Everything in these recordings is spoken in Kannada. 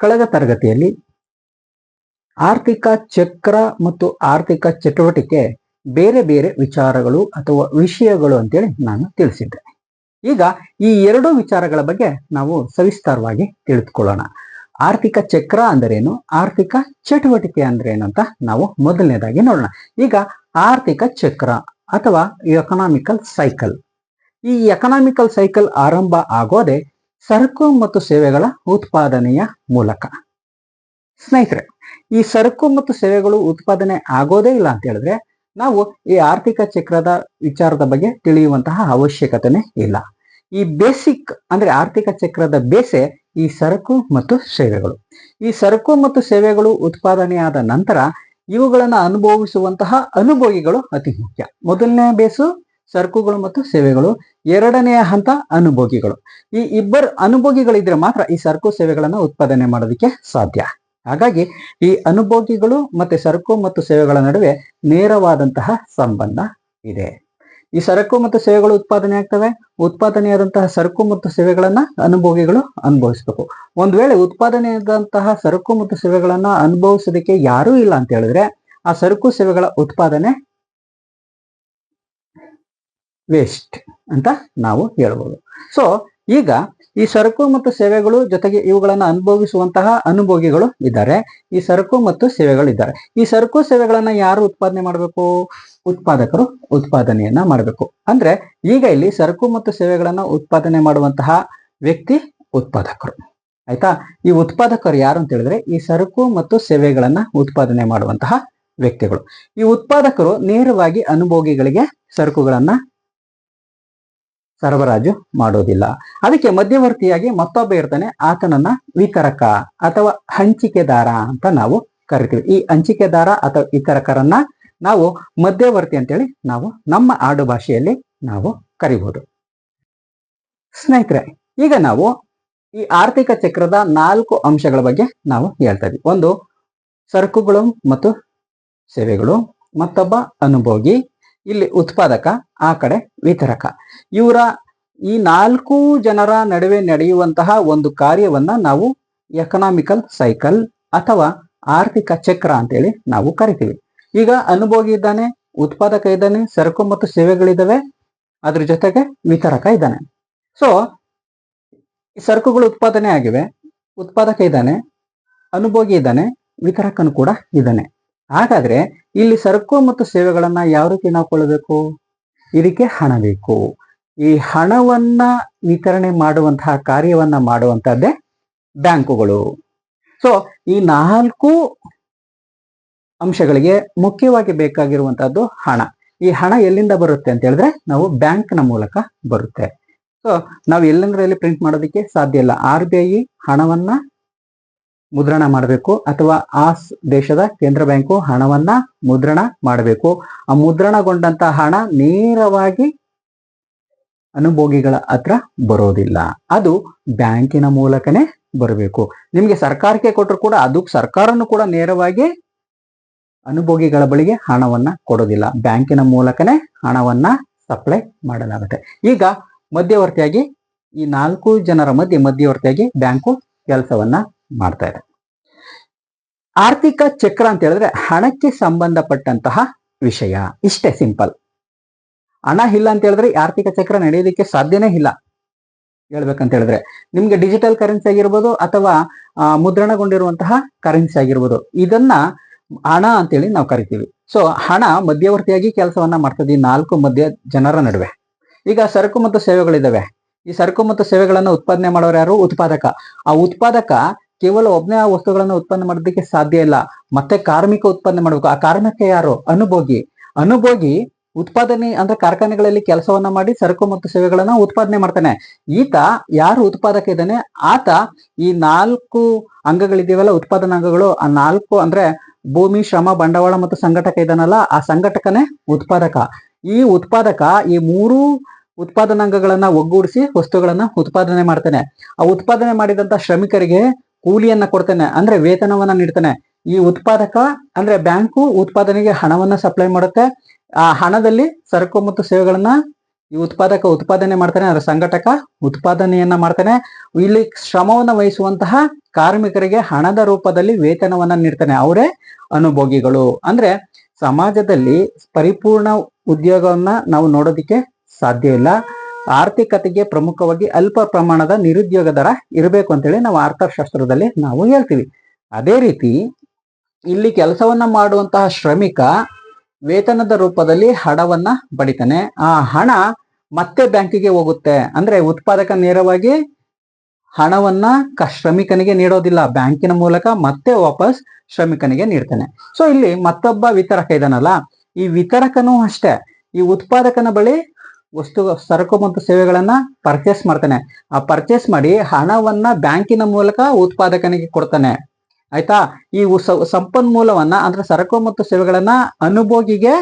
ಕಳೆದ ತರಗತಿಯಲ್ಲಿ ಆರ್ಥಿಕ ಚಕ್ರ ಮತ್ತು ಆರ್ಥಿಕ ಚಟುವಟಿಕೆ ಬೇರೆ ಬೇರೆ ವಿಚಾರಗಳು ಅಥವಾ ವಿಷಯಗಳು ಅಂತೇಳಿ ನಾನು ತಿಳಿಸಿದ್ದೆ. ಈಗ ಈ ಎರಡು ವಿಚಾರಗಳ ಬಗ್ಗೆ ನಾವು ಸವಿಸ್ತಾರವಾಗಿ ತಿಳಿದುಕೊಳ್ಳೋಣ. ಆರ್ಥಿಕ ಚಕ್ರ ಅಂದರೇನು, ಆರ್ಥಿಕ ಚಟುವಟಿಕೆ ಅಂದ್ರೇನು ಅಂತ ನಾವು ಮೊದಲನೇದಾಗಿ ನೋಡೋಣ. ಈಗ ಆರ್ಥಿಕ ಚಕ್ರ ಅಥವಾ ಎಕನಾಮಿಕಲ್ ಸೈಕಲ್. ಈ ಎಕನಾಮಿಕಲ್ ಸೈಕಲ್ ಆರಂಭ ಆಗೋದೆ ಸರಕು ಮತ್ತು ಸೇವೆಗಳ ಉತ್ಪಾದನೆಯ ಮೂಲಕ. ಸ್ನೇಹಿತರೆ, ಈ ಸರಕು ಮತ್ತು ಸೇವೆಗಳು ಉತ್ಪಾದನೆ ಆಗೋದೇ ಇಲ್ಲ ಅಂತ ಹೇಳಿದ್ರೆ ನಾವು ಈ ಆರ್ಥಿಕ ಚಕ್ರದ ವಿಚಾರದ ಬಗ್ಗೆ ತಿಳಿಯುವಂತಹ ಅವಶ್ಯಕತೆನೇ ಇಲ್ಲ. ಈ ಬೇಸಿಕ್ ಅಂದ್ರೆ ಆರ್ಥಿಕ ಚಕ್ರದ ಬೇಸೆ ಈ ಸರಕು ಮತ್ತು ಸೇವೆಗಳು. ಈ ಸರಕು ಮತ್ತು ಸೇವೆಗಳು ಉತ್ಪಾದನೆಯಾದ ನಂತರ ಇವುಗಳನ್ನು ಅನುಭವಿಸುವಂತಹ ಅನುಭೋಗಿಗಳು ಅತಿ ಮುಖ್ಯ. ಮೊದಲನೇ ಬೇಸು ಸರಕುಗಳು ಮತ್ತು ಸೇವೆಗಳು, ಎರಡನೆಯ ಹಂತ ಅನುಭೋಗಿಗಳು. ಈ ಇಬ್ಬರು ಅನುಭೋಗಿಗಳಿದ್ರೆ ಮಾತ್ರ ಈ ಸರಕು ಸೇವೆಗಳನ್ನು ಉತ್ಪಾದನೆ ಮಾಡೋದಕ್ಕೆ ಸಾಧ್ಯ. ಹಾಗಾಗಿ ಈ ಅನುಭೋಗಿಗಳು ಮತ್ತೆ ಸರಕು ಮತ್ತು ಸೇವೆಗಳ ನಡುವೆ ನೇರವಾದಂತಹ ಸಂಬಂಧ ಇದೆ. ಈ ಸರಕು ಮತ್ತು ಸೇವೆಗಳು ಉತ್ಪಾದನೆ ಆಗ್ತವೆ. ಉತ್ಪಾದನೆಯಾದಂತಹ ಸರಕು ಮತ್ತು ಸೇವೆಗಳನ್ನ ಅನುಭೋಗಿಗಳು ಅನುಭವಿಸ್ಬೇಕು. ಒಂದ್ ವೇಳೆ ಉತ್ಪಾದನೆಯಾದಂತಹ ಸರಕು ಮತ್ತು ಸೇವೆಗಳನ್ನ ಅನುಭವಿಸೋದಕ್ಕೆ ಯಾರೂ ಇಲ್ಲ ಅಂತ ಹೇಳಿದ್ರೆ ಆ ಸರಕು ಸೇವೆಗಳ ಉತ್ಪಾದನೆ ವೇಸ್ಟ್ ಅಂತ ನಾವು ಹೇಳ್ಬೋದು. ಸೊ ಈಗ ಈ ಸರಕು ಮತ್ತು ಸೇವೆಗಳು ಜೊತೆಗೆ ಇವುಗಳನ್ನ ಅನುಭವಿಸುವಂತಹ ಅನುಭೋಗಿಗಳು ಇದ್ದಾರೆ. ಈ ಸರಕು ಮತ್ತು ಸೇವೆಗಳು ಇದ್ದಾರೆ. ಈ ಸರಕು ಸೇವೆಗಳನ್ನ ಯಾರು ಉತ್ಪಾದನೆ ಮಾಡಬೇಕು? ಉತ್ಪಾದಕರು ಉತ್ಪಾದನೆಯನ್ನ ಮಾಡಬೇಕು. ಅಂದ್ರೆ ಈಗ ಇಲ್ಲಿ ಸರಕು ಮತ್ತು ಸೇವೆಗಳನ್ನ ಉತ್ಪಾದನೆ ಮಾಡುವಂತಹ ವ್ಯಕ್ತಿ ಉತ್ಪಾದಕರು. ಆಯ್ತಾ? ಈ ಉತ್ಪಾದಕರು ಯಾರು ಅಂತ ಹೇಳಿದ್ರೆ ಈ ಸರಕು ಮತ್ತು ಸೇವೆಗಳನ್ನ ಉತ್ಪಾದನೆ ಮಾಡುವಂತಹ ವ್ಯಕ್ತಿಗಳು. ಈ ಉತ್ಪಾದಕರು ನೇರವಾಗಿ ಅನುಭೋಗಿಗಳಿಗೆ ಸರಕುಗಳನ್ನ ಸರಬರಾಜು ಮಾಡೋದಿಲ್ಲ. ಅದಕ್ಕೆ ಮಧ್ಯವರ್ತಿಯಾಗಿ ಮತ್ತೊಬ್ಬ ಇರ್ತಾನೆ, ಆತನನ್ನ ವಿತರಕ ಅಥವಾ ಹಂಚಿಕೆದಾರ ಅಂತ ನಾವು ಕರಿತೀವಿ. ಈ ಹಂಚಿಕೆದಾರ ಅಥವಾ ವಿತರಕರನ್ನ ನಾವು ಮಧ್ಯವರ್ತಿ ಅಂತೇಳಿ ನಾವು ನಮ್ಮ ಆಡು ಭಾಷೆಯಲ್ಲಿ ನಾವು ಕರಿಬಹುದು. ಸ್ನೇಹಿತರೆ, ಈಗ ನಾವು ಈ ಆರ್ಥಿಕ ಚಕ್ರದ 4 ಅಂಶಗಳ ಬಗ್ಗೆ ನಾವು ಹೇಳ್ತಾ ಇದ್ವಿ. ಒಂದು ಸರಕುಗಳು ಮತ್ತು ಸೇವೆಗಳು, ಮತ್ತೊಬ್ಬ ಅನುಭೋಗಿ, ಇಲ್ಲಿ ಉತ್ಪಾದಕ, ಆ ಕಡೆ ವಿತರಕ. ಇವರ ಈ 4 ಜನರ ನಡುವೆ ನಡೆಯುವಂತಹ ಒಂದು ಕಾರ್ಯವನ್ನ ನಾವು ಎಕನಾಮಿಕಲ್ ಸೈಕಲ್ ಅಥವಾ ಆರ್ಥಿಕ ಚಕ್ರ ಅಂತೇಳಿ ನಾವು ಕರಿತೀವಿ. ಈಗ ಅನುಭೋಗಿ ಇದ್ದಾನೆ, ಉತ್ಪಾದಕ ಇದ್ದಾನೆ, ಸರಕು ಮತ್ತು ಸೇವೆಗಳಿದ್ದಾವೆ, ಅದ್ರ ಜೊತೆಗೆ ವಿತರಕ ಇದ್ದಾನೆ. ಸೊ ಸರಕುಗಳು ಉತ್ಪಾದನೆ ಆಗಿವೆ, ಉತ್ಪಾದಕ ಇದ್ದಾನೆ, ಅನುಭೋಗಿ ಇದ್ದಾನೆ, ವಿತರಕನು ಕೂಡ ಇದ್ದಾನೆ. ಹಾಗಾದ್ರೆ ಇಲ್ಲಿ ಸರಕು ಮತ್ತು ಸೇವೆಗಳನ್ನ ಯಾವ ರೀತಿ ನಾವು ಕೊಳ್ಳಬೇಕು? ಇದಕ್ಕೆ ಹಣ ಬೇಕು. ಈ ಹಣವನ್ನ ವಿತರಣೆ ಮಾಡುವಂತಹ ಕಾರ್ಯವನ್ನ ಮಾಡುವಂತಹದ್ದೇ ಬ್ಯಾಂಕುಗಳು. ಸೊ ಈ 4 ಅಂಶಗಳಿಗೆ ಮುಖ್ಯವಾಗಿ ಬೇಕಾಗಿರುವಂತಹದ್ದು ಹಣ. ಈ ಹಣ ಎಲ್ಲಿಂದ ಬರುತ್ತೆ ಅಂತ ಹೇಳಿದ್ರೆ ನಾವು ಬ್ಯಾಂಕ್ನ ಮೂಲಕ ಬರುತ್ತೆ. ಸೊ ನಾವು ಎಲ್ಲಂದ್ರಲ್ಲಿ ಪ್ರಿಂಟ್ ಮಾಡೋದಕ್ಕೆ ಸಾಧ್ಯ ಇಲ್ಲ. RBI ಹಣವನ್ನ ಮುದ್ರಣ ಮಾಡಬೇಕು ಅಥವಾ ಆ ದೇಶದ ಕೇಂದ್ರ ಬ್ಯಾಂಕು ಹಣವನ್ನ ಮುದ್ರಣ ಮಾಡಬೇಕು. ಆ ಮುದ್ರಣಗೊಂಡಂತ ಹಣ ನೇರವಾಗಿ ಅನುಭೋಗಿಗಳ ಹತ್ರ ಬರೋದಿಲ್ಲ, ಅದು ಬ್ಯಾಂಕಿನ ಮೂಲಕನೇ ಬರಬೇಕು. ನಿಮ್ಗೆ ಸರ್ಕಾರಕ್ಕೆ ಕೊಟ್ಟರು ಕೂಡ ಅದು ಸರ್ಕಾರನು ಕೂಡ ನೇರವಾಗಿ ಅನುಭೋಗಿಗಳ ಬಳಿಗೆ ಹಣವನ್ನ ಕೊಡೋದಿಲ್ಲ, ಬ್ಯಾಂಕಿನ ಮೂಲಕನೇ ಹಣವನ್ನ ಸಪ್ಲೈ ಮಾಡಲಾಗುತ್ತೆ. ಈಗ ಮಧ್ಯವರ್ತಿಯಾಗಿ ಈ 4 ಜನರ ಮಧ್ಯವರ್ತಿಯಾಗಿ ಬ್ಯಾಂಕು ಕೆಲಸವನ್ನ ಮಾಡ್ತಾ ಇದೆ. ಆರ್ಥಿಕ ಚಕ್ರ ಅಂತ ಹೇಳಿದ್ರೆ ಹಣಕ್ಕೆ ಸಂಬಂಧಪಟ್ಟಂತಹ ವಿಷಯ. ಇಷ್ಟೇ ಸಿಂಪಲ್. ಹಣ ಇಲ್ಲ ಅಂತ ಹೇಳಿದ್ರೆ ಆರ್ಥಿಕ ಚಕ್ರ ನಡೆಯೋದಕ್ಕೆ ಸಾಧ್ಯನೇ ಇಲ್ಲ. ಹೇಳ್ಬೇಕಂತ ಹೇಳಿದ್ರೆ ನಿಮ್ಗೆ ಡಿಜಿಟಲ್ ಕರೆನ್ಸಿ ಆಗಿರ್ಬೋದು ಅಥವಾ ಮುದ್ರಣಗೊಂಡಿರುವಂತಹ ಕರೆನ್ಸಿ ಆಗಿರ್ಬೋದು, ಇದನ್ನ ಹಣ ಅಂತೇಳಿ ನಾವು ಕರಿತೀವಿ. ಸೊ ಹಣ ಮಧ್ಯವರ್ತಿಯಾಗಿ ಕೆಲಸವನ್ನ ಮಾಡ್ತದೆ ಈ 4 ಜನರ ನಡುವೆ. ಈಗ ಸರಕು ಮತ್ತು ಸೇವೆಗಳಿದಾವೆ. ಈ ಸರಕು ಮತ್ತು ಸೇವೆಗಳನ್ನ ಉತ್ಪಾದನೆ ಮಾಡೋರು ಯಾರು? ಉತ್ಪಾದಕ. ಆ ಉತ್ಪಾದಕ ಕೇವಲ ಒಬ್ಬನೇ ಆ ವಸ್ತುಗಳನ್ನ ಉತ್ಪನ್ನ ಮಾಡೋದಕ್ಕೆ ಸಾಧ್ಯ ಇಲ್ಲ, ಮತ್ತೆ ಕಾರ್ಮಿಕ ಉತ್ಪನ್ನ ಮಾಡಬೇಕು. ಆ ಕಾರ್ಮಿಕ ಯಾರು? ಅನುಭೋಗಿ. ಅನುಭೋಗಿ ಉತ್ಪಾದನೆ ಅಂದ್ರೆ ಕಾರ್ಖಾನೆಗಳಲ್ಲಿ ಕೆಲಸವನ್ನ ಮಾಡಿ ಸರಕು ಮತ್ತು ಸೇವೆಗಳನ್ನ ಉತ್ಪಾದನೆ ಮಾಡ್ತಾನೆ. ಈತ ಯಾರು ಉತ್ಪಾದಕ ಇದ್ದಾನೆ, ಆತ ಈ 4 ಅಂಗಗಳಿದೆಯಲ್ಲ, ಉತ್ಪಾದನಾ ಅಂಗಗಳು, ಆ 4 ಅಂದ್ರೆ ಭೂಮಿ, ಶ್ರಮ, ಬಂಡವಾಳ ಮತ್ತು ಸಂಘಟಕ ಇದ್ದಾನಲ್ಲ, ಆ ಸಂಘಟಕನೇ ಉತ್ಪಾದಕ. ಈ ಉತ್ಪಾದಕ ಈ 3 ಉತ್ಪಾದನಾಂಗಗಳನ್ನ ಒಗ್ಗೂಡಿಸಿ ವಸ್ತುಗಳನ್ನ ಉತ್ಪಾದನೆ ಮಾಡ್ತಾನೆ. ಆ ಉತ್ಪಾದನೆ ಮಾಡಿದಂತ ಶ್ರಮಿಕರಿಗೆ ಕೂಲಿಯನ್ನ ಕೊಡ್ತಾನೆ, ಅಂದ್ರೆ ವೇತನವನ್ನ ನೀಡ್ತಾನೆ. ಈ ಉತ್ಪಾದಕ ಅಂದ್ರೆ ಬ್ಯಾಂಕು ಉತ್ಪಾದನೆಗೆ ಹಣವನ್ನ ಸಪ್ಲೈ ಮಾಡುತ್ತೆ. ಆ ಹಣದಲ್ಲಿ ಸರಕು ಮತ್ತು ಸೇವೆಗಳನ್ನ ಈ ಉತ್ಪಾದಕ ಉತ್ಪಾದನೆ ಮಾಡ್ತಾನೆ, ಅದರ ಸಂಘಟಕ ಉತ್ಪಾದನೆಯನ್ನ ಮಾಡ್ತಾನೆ. ಇಲ್ಲಿ ಶ್ರಮವನ್ನು ವಹಿಸುವಂತಹ ಕಾರ್ಮಿಕರಿಗೆ ಹಣದ ರೂಪದಲ್ಲಿ ವೇತನವನ್ನ ನೀಡ್ತಾನೆ, ಅವರೇ ಅನುಭೋಗಿಗಳು. ಅಂದ್ರೆ ಸಮಾಜದಲ್ಲಿ ಪರಿಪೂರ್ಣ ಉದ್ಯೋಗವನ್ನ ನಾವು ನೋಡೋದಿಕ್ಕೆ ಸಾಧ್ಯ ಇಲ್ಲ. ಆರ್ಥಿಕತೆಗೆ ಪ್ರಮುಖವಾಗಿ ಅಲ್ಪ ಪ್ರಮಾಣದ ನಿರುದ್ಯೋಗ ದರ ಇರಬೇಕು ಅಂತೇಳಿ ನಾವು ಅರ್ಥಶಾಸ್ತ್ರದಲ್ಲಿ ನಾವು ಹೇಳ್ತೀವಿ. ಅದೇ ರೀತಿ ಇಲ್ಲಿ ಕೆಲಸವನ್ನ ಮಾಡುವಂತಹ ಶ್ರಮಿಕ ವೇತನದ ರೂಪದಲ್ಲಿ ಹಣವನ್ನ ಪಡಿತಾನೆ. ಆ ಹಣ ಮತ್ತೆ ಬ್ಯಾಂಕಿಗೆ ಹೋಗುತ್ತೆ. ಅಂದ್ರೆ ಉತ್ಪಾದಕ ನೇರವಾಗಿ ಹಣವನ್ನ ಶ್ರಮಿಕನಿಗೆ ನೀಡೋದಿಲ್ಲ, ಬ್ಯಾಂಕಿನ ಮೂಲಕ ಮತ್ತೆ ವಾಪಸ್ ಶ್ರಮಿಕನಿಗೆ ನೀಡ್ತಾನೆ. ಸೊ ಇಲ್ಲಿ ಮತ್ತೊಬ್ಬ ವಿತರಕ ಇದಾನಲ್ಲ, ಈ ವಿತರಕನೂ ಅಷ್ಟೇ ಈ ಉತ್ಪಾದಕನ ಬಳಿ ಸರಕು ಮತ್ತು ಸೇವೆಗಳನ್ನ ಪರ್ಚೇಸ್ ಮಾಡ್ತಾನೆ. ಆ ಪರ್ಚೇಸ್ ಮಾಡಿ ಹಣವನ್ನ ಬ್ಯಾಂಕಿನ ಮೂಲಕ ಉತ್ಪಾದಕನಿಗೆ ಕೊಡ್ತಾನೆ. ಆಯ್ತಾ? ಈ ಸಂಪನ್ಮೂಲವನ್ನ ಅಂದ್ರೆ ಸರಕು ಮತ್ತು ಸೇವೆಗಳನ್ನ ಅನುಭೋಗಿಗೆ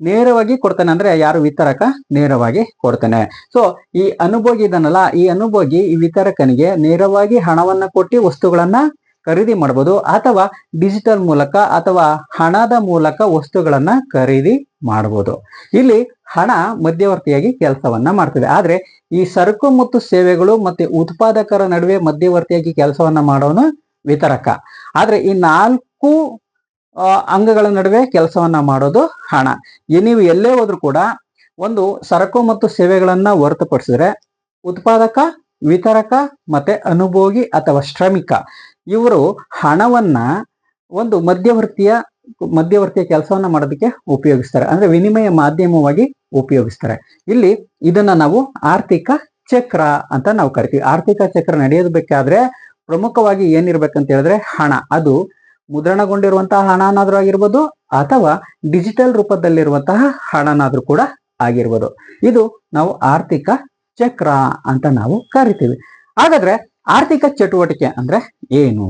ನೇರವಾಗಿ ಕೊಡ್ತಾನೆ. ಅಂದ್ರೆ ಯಾರು ವಿತರಕ ನೇರವಾಗಿ ಕೊಡ್ತಾನೆ. ಸೊ ಈ ಅನುಭೋಗಿ ಇದನ್ನಲ್ಲ, ಈ ಅನುಭೋಗಿ ಈ ವಿತರಕನಿಗೆ ನೇರವಾಗಿ ಹಣವನ್ನ ಕೊಟ್ಟು ವಸ್ತುಗಳನ್ನ ಖರೀದಿ ಮಾಡಬಹುದು, ಅಥವಾ ಡಿಜಿಟಲ್ ಮೂಲಕ ಅಥವಾ ಹಣದ ಮೂಲಕ ವಸ್ತುಗಳನ್ನ ಖರೀದಿ ಮಾಡಬಹುದು. ಇಲ್ಲಿ ಹಣ ಮಧ್ಯವರ್ತಿಯಾಗಿ ಕೆಲಸವನ್ನ ಮಾಡ್ತದೆ. ಆದ್ರೆ ಈ ಸರಕು ಮತ್ತು ಸೇವೆಗಳು ಮತ್ತೆ ಉತ್ಪಾದಕರ ನಡುವೆ ಮಧ್ಯವರ್ತಿಯಾಗಿ ಕೆಲಸವನ್ನ ಮಾಡೋನು ವಿತರಕ. ಆದ್ರೆ ಈ 4 ಅಂಗಗಳ ನಡುವೆ ಕೆಲಸವನ್ನ ಮಾಡೋದು ಹಣ. ನೀವು ಎಲ್ಲೇ ಹೋದ್ರೂ ಕೂಡ ಒಂದು ಸರಕು ಮತ್ತು ಸೇವೆಗಳನ್ನ ಹೊರತುಪಡಿಸಿದ್ರೆ ಉತ್ಪಾದಕ, ವಿತರಕ ಮತ್ತೆ ಅನುಭೋಗಿ ಅಥವಾ ಶ್ರಮಿಕ ಇವರು ಹಣವನ್ನ ಒಂದು ಮಧ್ಯವರ್ತಿಯ ಕೆಲಸವನ್ನ ಮಾಡೋದಕ್ಕೆ ಉಪಯೋಗಿಸ್ತಾರೆ. ಅಂದ್ರೆ ವಿನಿಮಯ ಮಾಧ್ಯಮವಾಗಿ ಉಪಯೋಗಿಸ್ತಾರೆ. ಇಲ್ಲಿ ಇದನ್ನ ನಾವು ಆರ್ಥಿಕ ಚಕ್ರ ಅಂತ ನಾವು ಕರಿತೀವಿ. ಆರ್ಥಿಕ ಚಕ್ರ ನಡೆಯೋದಬೇಕಾದ್ರೆ ಪ್ರಮುಖವಾಗಿ ಏನಿರ್ಬೇಕಂತ ಹೇಳಿದ್ರೆ ಹಣ. ಅದು ಮುದ್ರಣಗೊಂಡಿರುವಂತಹ ಹಣನಾದ್ರೂ ಆಗಿರ್ಬೋದು ಅಥವಾ ಡಿಜಿಟಲ್ ರೂಪದಲ್ಲಿರುವಂತಹ ಹಣನಾದ್ರೂ ಕೂಡ ಆಗಿರ್ಬೋದು. ಇದು ನಾವು ಆರ್ಥಿಕ ಚಕ್ರ ಅಂತ ನಾವು ಕರಿತೀವಿ. ಹಾಗಾದ್ರೆ ಆರ್ಥಿಕ ಚಟುವಟಿಕೆ ಅಂದ್ರೆ ಏನು?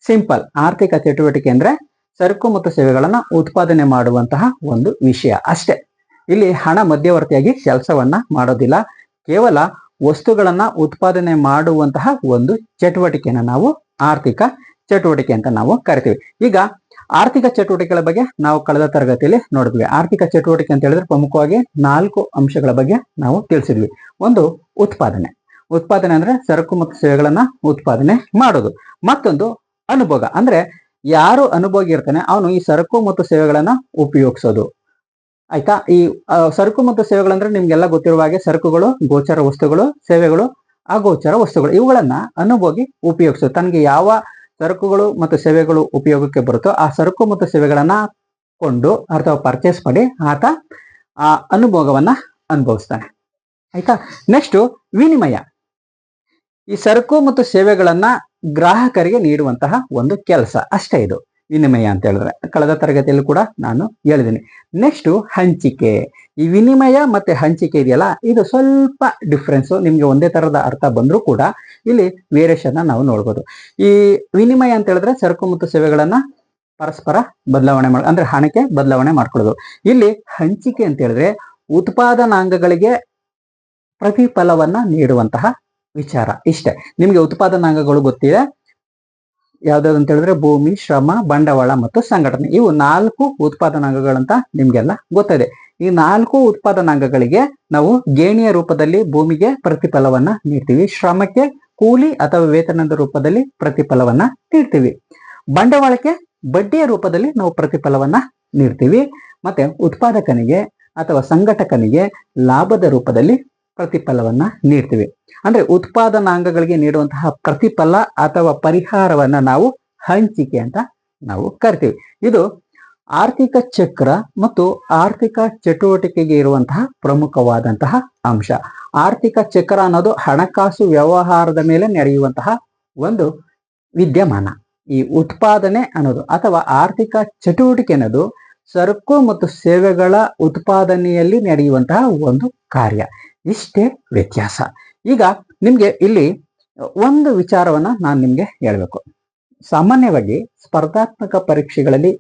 ಸಿಂಪಲ್. ಆರ್ಥಿಕ ಚಟುವಟಿಕೆ ಅಂದ್ರೆ ಸರಕು ಮತ್ತು ಸೇವೆಗಳನ್ನ ಉತ್ಪಾದನೆ ಮಾಡುವಂತಹ ಒಂದು ವಿಷಯ ಅಷ್ಟೇ. ಇಲ್ಲಿ ಹಣ ಮಧ್ಯವರ್ತಿಯಾಗಿ ಕೆಲಸವನ್ನ ಮಾಡೋದಿಲ್ಲ. ಕೇವಲ ವಸ್ತುಗಳನ್ನ ಉತ್ಪಾದನೆ ಮಾಡುವಂತಹ ಒಂದು ಚಟುವಟಿಕೆನ ನಾವು ಆರ್ಥಿಕ ಚಟುವಟಿಕೆ ಅಂತ ನಾವು ಕರಿತೀವಿ. ಈಗ ಆರ್ಥಿಕ ಚಟುವಟಿಕೆಗಳ ಬಗ್ಗೆ ನಾವು ಕಳೆದ ತರಗತಿಯಲ್ಲಿ ನೋಡಿದ್ವಿ. ಆರ್ಥಿಕ ಚಟುವಟಿಕೆ ಅಂತ ಹೇಳಿದ್ರೆ ಪ್ರಮುಖವಾಗಿ 4 ಅಂಶಗಳ ಬಗ್ಗೆ ನಾವು ತಿಳಿಸಿದ್ವಿ. ಒಂದು ಉತ್ಪಾದನೆ. ಉತ್ಪಾದನೆ ಅಂದ್ರೆ ಸರಕು ಮತ್ತು ಸೇವೆಗಳನ್ನ ಉತ್ಪಾದನೆ ಮಾಡೋದು. ಮತ್ತೊಂದು ಅನುಭೋಗ, ಅಂದ್ರೆ ಯಾರು ಅನುಭೋಗಿ ಇರ್ತಾನೆ ಅವನು ಈ ಸರಕು ಮತ್ತು ಸೇವೆಗಳನ್ನ ಉಪಯೋಗಿಸೋದು. ಆಯ್ತಾ? ಈ ಸರಕು ಮತ್ತು ಸೇವೆಗಳಂದ್ರೆ ನಿಮ್ಗೆಲ್ಲ ಗೊತ್ತಿರುವ ಹಾಗೆ ಸರಕುಗಳು ಗೋಚರ ವಸ್ತುಗಳು, ಸೇವೆಗಳು ಅಗೋಚರ ವಸ್ತುಗಳು. ಇವುಗಳನ್ನ ಅನುಭೋಗಿ ಉಪಯೋಗಿಸೋದು. ತನಗೆ ಯಾವ ಸರಕುಗಳು ಮತ್ತು ಸೇವೆಗಳು ಉಪಯೋಗಕ್ಕೆ ಬರುತ್ತೋ ಆ ಸರಕು ಮತ್ತು ಸೇವೆಗಳನ್ನ ಕೊಂಡು ಅಥವಾ ಪರ್ಚೇಸ್ ಮಾಡಿ ಆತ ಆ ಅನುಭೋಗವನ್ನ ಅನುಭವಿಸ್ತಾನೆ. ಆಯ್ತಾ? ನೆಕ್ಸ್ಟ್ ವಿನಿಮಯ. ಈ ಸರಕು ಮತ್ತು ಸೇವೆಗಳನ್ನ ಗ್ರಾಹಕರಿಗೆ ನೀಡುವಂತಹ ಒಂದು ಕೆಲಸ ಅಷ್ಟೇ ಇದು ವಿನಿಮಯ ಅಂತ ಹೇಳಿದ್ರೆ. ಕಳೆದ ತರಗತಿಯಲ್ಲಿ ಕೂಡ ನಾನು ಹೇಳಿದ್ದೀನಿ. ನೆಕ್ಸ್ಟ್ ಹಂಚಿಕೆ. ಈ ವಿನಿಮಯ ಮತ್ತೆ ಹಂಚಿಕೆ ಇದೆಯಲ್ಲ, ಇದು ಸ್ವಲ್ಪ ಡಿಫ್ರೆನ್ಸ್. ನಿಮ್ಗೆ ಒಂದೇ ತರದ ಅರ್ಥ ಬಂದ್ರೂ ಕೂಡ ಇಲ್ಲಿ ವೇರಿಯೇಷನ್ ನಾವು ನೋಡ್ಬೋದು. ಈ ವಿನಿಮಯ ಅಂತ ಹೇಳಿದ್ರೆ ಸರಕು ಮತ್ತು ಸೇವೆಗಳನ್ನ ಪರಸ್ಪರ ಬದಲಾವಣೆ ಅಂದ್ರೆ ಹಣಕ್ಕೆ ಬದಲಾವಣೆ ಮಾಡ್ಕೊಳ್ಳೋದು. ಇಲ್ಲಿ ಹಂಚಿಕೆ ಅಂತ ಹೇಳಿದ್ರೆ ಉತ್ಪಾದನಾಂಗಗಳಿಗೆ ಪ್ರತಿಫಲವನ್ನ ನೀಡುವಂತಹ ವಿಚಾರ. ಇಷ್ಟೇ. ನಿಮ್ಗೆ ಉತ್ಪಾದನಾಂಗಗಳು ಗೊತ್ತಿದೆ ಯಾವ್ದಾವ್ದು ಅಂತ ಹೇಳಿದ್ರೆ ಭೂಮಿ, ಶ್ರಮ, ಬಂಡವಾಳ ಮತ್ತು ಸಂಘಟನೆ. ಇವು 4 ಉತ್ಪಾದನಾಂಗಗಳಂತ ನಿಮ್ಗೆಲ್ಲ ಗೊತ್ತಿದೆ. ಈ 4 ಉತ್ಪಾದನಾಂಗಗಳಿಗೆ ನಾವು ಗೇಣಿಯ ರೂಪದಲ್ಲಿ ಭೂಮಿಗೆ ಪ್ರತಿಫಲವನ್ನ ನೀಡ್ತೀವಿ, ಶ್ರಮಕ್ಕೆ ಕೂಲಿ ಅಥವಾ ವೇತನದ ರೂಪದಲ್ಲಿ ಪ್ರತಿಫಲವನ್ನ ನೀಡ್ತೀವಿ, ಬಂಡವಾಳಕ್ಕೆ ಬಡ್ಡಿಯ ರೂಪದಲ್ಲಿ ನಾವು ಪ್ರತಿಫಲವನ್ನ ನೀಡ್ತೀವಿ, ಮತ್ತೆ ಉತ್ಪಾದಕನಿಗೆ ಅಥವಾ ಸಂಘಟಕನಿಗೆ ಲಾಭದ ರೂಪದಲ್ಲಿ ಪ್ರತಿಫಲವನ್ನ ನೀಡ್ತೀವಿ. ಅಂದ್ರೆ ಉತ್ಪಾದನಾಂಗಗಳಿಗೆ ನೀಡುವಂತಹ ಪ್ರತಿಫಲ ಅಥವಾ ಪರಿಹಾರವನ್ನ ನಾವು ಹಂಚಿಕೆ ಅಂತ ನಾವು ಕರಿತೀವಿ. ಇದು ಆರ್ಥಿಕ ಚಕ್ರ ಮತ್ತು ಆರ್ಥಿಕ ಚಟುವಟಿಕೆಗೆ ಇರುವಂತಹ ಪ್ರಮುಖವಾದಂತಹ ಅಂಶ. ಆರ್ಥಿಕ ಚಕ್ರ ಅನ್ನೋದು ಹಣಕಾಸು ವ್ಯವಹಾರದ ಮೇಲೆ ನಡೆಯುವಂತಹ ಒಂದು ವಿದ್ಯಮಾನ. ಈ ಉತ್ಪಾದನೆ ಅನ್ನೋದು ಅಥವಾ ಆರ್ಥಿಕ ಚಟುವಟಿಕೆ ಅನ್ನೋದು ಸರಕು ಮತ್ತು ಸೇವೆಗಳ ಉತ್ಪಾದನೆಯಲ್ಲಿ ನಡೆಯುವಂತಹ ಒಂದು ಕಾರ್ಯ. ಇಷ್ಟೇ ವ್ಯತ್ಯಾಸ. ಈಗ ನಿಮ್ಗೆ ಇಲ್ಲಿ ಒಂದು ವಿಚಾರವನ್ನ ನಾನು ನಿಮ್ಗೆ ಹೇಳ್ಬೇಕು. ಸಾಮಾನ್ಯವಾಗಿ ಸ್ಪರ್ಧಾತ್ಮಕ ಪರೀಕ್ಷೆಗಳಲ್ಲಿ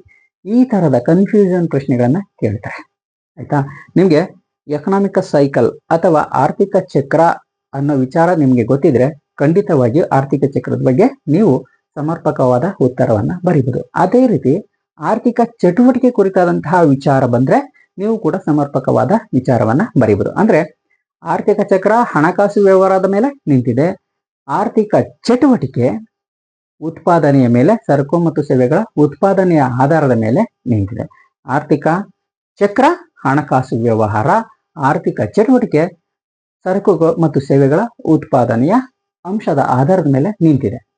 ಈ ತರದ ಕನ್ಫ್ಯೂಷನ್ ಪ್ರಶ್ನೆಗಳನ್ನ ಕೇಳ್ತಾರೆ. ಆಯ್ತಾ? ನಿಮ್ಗೆ ಎಕನಾಮಿಕ್ ಸೈಕಲ್ ಅಥವಾ ಆರ್ಥಿಕ ಚಕ್ರ ಅನ್ನೋ ವಿಚಾರ ನಿಮ್ಗೆ ಗೊತ್ತಿದ್ರೆ ಖಂಡಿತವಾಗಿಯೂ ಆರ್ಥಿಕ ಚಕ್ರದ ಬಗ್ಗೆ ನೀವು ಸಮರ್ಪಕವಾದ ಉತ್ತರವನ್ನ ಬರೀಬಹುದು. ಅದೇ ರೀತಿ ಆರ್ಥಿಕ ಚಟುವಟಿಕೆ ಕುರಿತಾದಂತಹ ವಿಚಾರ ಬಂದ್ರೆ ನೀವು ಕೂಡ ಸಮರ್ಪಕವಾದ ವಿಚಾರವನ್ನ ಬರೀಬಹುದು. ಅಂದ್ರೆ ಆರ್ಥಿಕ ಚಕ್ರ ಹಣಕಾಸು ವ್ಯವಹಾರದ ಮೇಲೆ ನಿಂತಿದೆ. ಆರ್ಥಿಕ ಚಟುವಟಿಕೆ ಉತ್ಪಾದನೆಯ ಮೇಲೆ, ಸರಕು ಮತ್ತು ಸೇವೆಗಳ ಉತ್ಪಾದನೆಯ ಆಧಾರದ ಮೇಲೆ ನಿಂತಿದೆ. ಆರ್ಥಿಕ ಚಕ್ರ ಹಣಕಾಸು ವ್ಯವಹಾರ, ಆರ್ಥಿಕ ಚಟುವಟಿಕೆ ಸರಕು ಮತ್ತು ಸೇವೆಗಳ ಉತ್ಪಾದನೆಯ ಅಂಶದ ಆಧಾರದ ಮೇಲೆ ನಿಂತಿದೆ.